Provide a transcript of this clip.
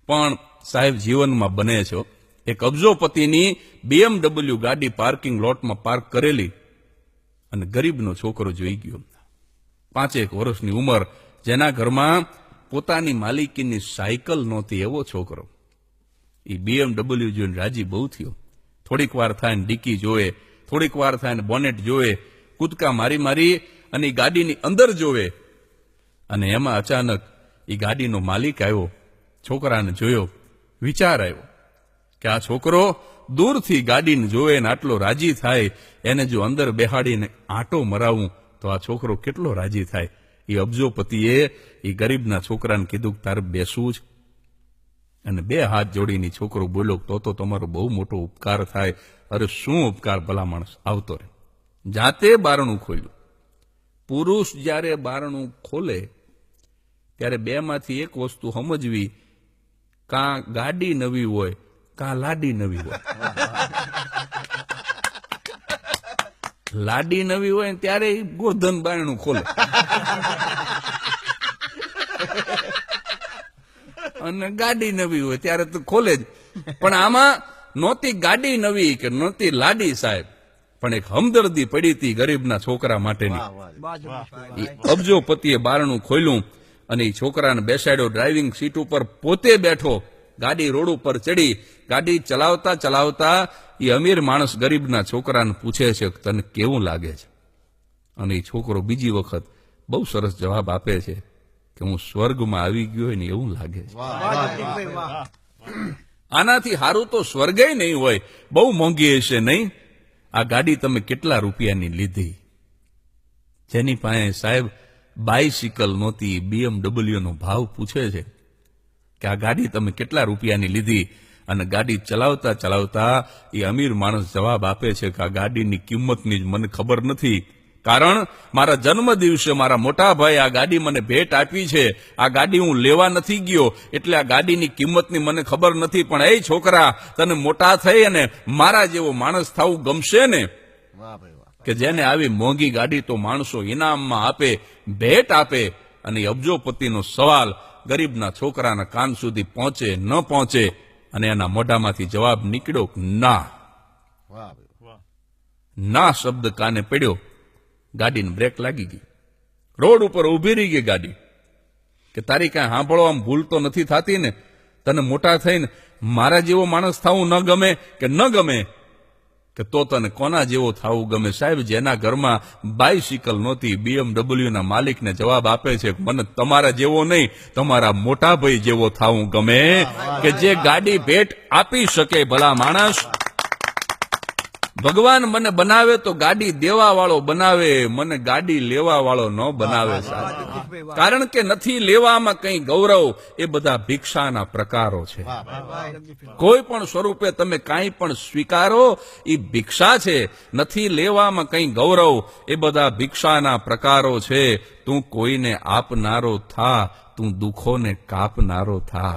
પણ સાહેબ જીવનમાં બને છો. એક અબજોપતિની BMW ગાડી પાર્કિંગ લોટમાં પાર્ક કરેલી અને ગરીબનો છોકરો જોઈ ગયો. 5 વર્ષની ઉંમર, જેના ઘરમાં પોતાની માલિકીની સાયકલ નહોતી, એવો છોકરો. એ BMW જોઈને રાજી બહુ થયો. થોડીક વાર થાય ને ડીકી જોવે, થોડીક વાર થાય ને બોનેટ જોવે, કૂદકા મારી મારી અને એ ગાડીની અંદર જોવે. અને એમાં અચાનક એ ગાડીનો માલિક આવ્યો, છોકરાને જોયો, વિચાર આવ્યો કે આ છોકરો દૂરથી ગાડીને જોવે ને આટલો રાજી થાય, એને જો અંદર બેહાડીને આંટો મરાવું તો આ છોકરો કેટલો રાજી થાય. એ અબજોપતિએ એ ગરીબના છોકરાને કીધું કે તારે બેસવું જ. અને 2 હાથ જોડીને છોકરો બોલ્યો, તો તમારો બહુ મોટો ઉપકાર થાય. અરે શું ઉપકાર ભલા માણસ, આવતો રહે. જાતે બારણું ખોલ્યું. પુરુષ જ્યારે બારણું ખોલે ત્યારે 2માંથી એક વસ્તુ સમજવી, કાં ગાડી નવી હોય કાં લાડી નવી હોય. લાડી નવી હોય ત્યારે ગોધન બારણું ખોલે અને ગાડી નવી હોય ત્યારે તો ખોલે જ. પણ આમાં નહોતી ગાડી નવી કે નહોતી લાડી સાહેબ, પણ એક હમદર્દી પડી હતી ગરીબના છોકરા માટેની. અબજોપતિએ બારણું ખોલ્યું અને એ છોકરાને બેસાડ્યો. ડ્રાઇવિંગ સીટ ઉપર પોતે બેઠો. ગાડી રોડ ઉપર ચડી. ગાડી ચલાવતા ચલાવતા એ અમીર માણસ ગરીબના છોકરાને પૂછે છે કે તને કેવું લાગે છે? અને એ છોકરો બીજી વખત બહુ સરસ જવાબ આપે છે કે હું સ્વર્ગમાં આવી ગયો હોય ને એવું લાગે છે. આનાથી સારું તો સ્વર્ગે નહીં હોય. બહુ મોંઘી હશે નહીં? આ ગાડી તમે કેટલા રૂપિયાની લીધી? જેની પાસે સાહેબ બાઇસિકલ નહોતી, BMW નો ભાવ પૂછે છે કે આ ગાડી તમે કેટલા રૂપિયાની લીધી? અને ગાડી ચલાવતા ચલાવતા એ અમીર માણસ જવાબ આપે છે કે આ ગાડીની કિંમતની જ મને ખબર નથી, કારણ મારા જન્મ દિવસે મારા મોટા ભાઈ આ ગાડી મને ભેટ આપી છે. આ ગાડી હું લેવા નથી ગયો, એટલે આ ગાડીની કિંમતની મને ખબર નથી. પણ એ છોકરા, તને મોટા થઈ અને મારા જેવો માણસ થવું ગમશે ને? કે જેને આવી મોંઘી ગાડી તો માણસો ઇનામમાં આપે, ભેટ આપે. અને અબજોપતિનો સવાલ ગરીબના છોકરાના કાન સુધી પહોંચે ન પહોંચે, અને એના મોઢામાંથી જવાબ નીકળ્યો ના. ના શબ્દ કાને પડ્યો. ગાડીને બ્રેક લાગી ગઈ. રોડ ઉપર ઉભી રહી ગઈ ગાડી. કે તારી કાંઈ સાંભળવામાં ભૂલ તો નથી થતી ને? તને મોટા થઈને મારા જેવો માણસ થવું ન ગમે કે ન ગમે? કે તો તને કોના જેવો થવું ગમે? સાહેબ, જેના ઘરમાં બાઇસિકલ નહોતી, BMW ના માલિકને જવાબ આપે છે મને તમારા જેવો નહીં, તમારા મોટા ભાઈ જેવો થવું ગમે, કે જે ગાડી ભેટ આપી શકે. ભલા માણસ, ભગવાન મને બનાવે તો ગાડી દેવા વાળો બનાવે, મને ગાડી લેવા વાળો ન બનાવે સાહેબ. કારણ કે નથી લેવામાં કંઈ ગૌરવ, એ બધા ભિક્ષાના પ્રકારો છે. કોઈ પણ સ્વરૂપે તમે કાંઈ પણ સ્વીકારો, એ ભિક્ષા છે. નથી લેવામાં કંઈ ગૌરવ, એ બધા ભિક્ષાના પ્રકારો છે. તું કોઈને આપનારો થા, તું દુઃખોને કાપનારો થા.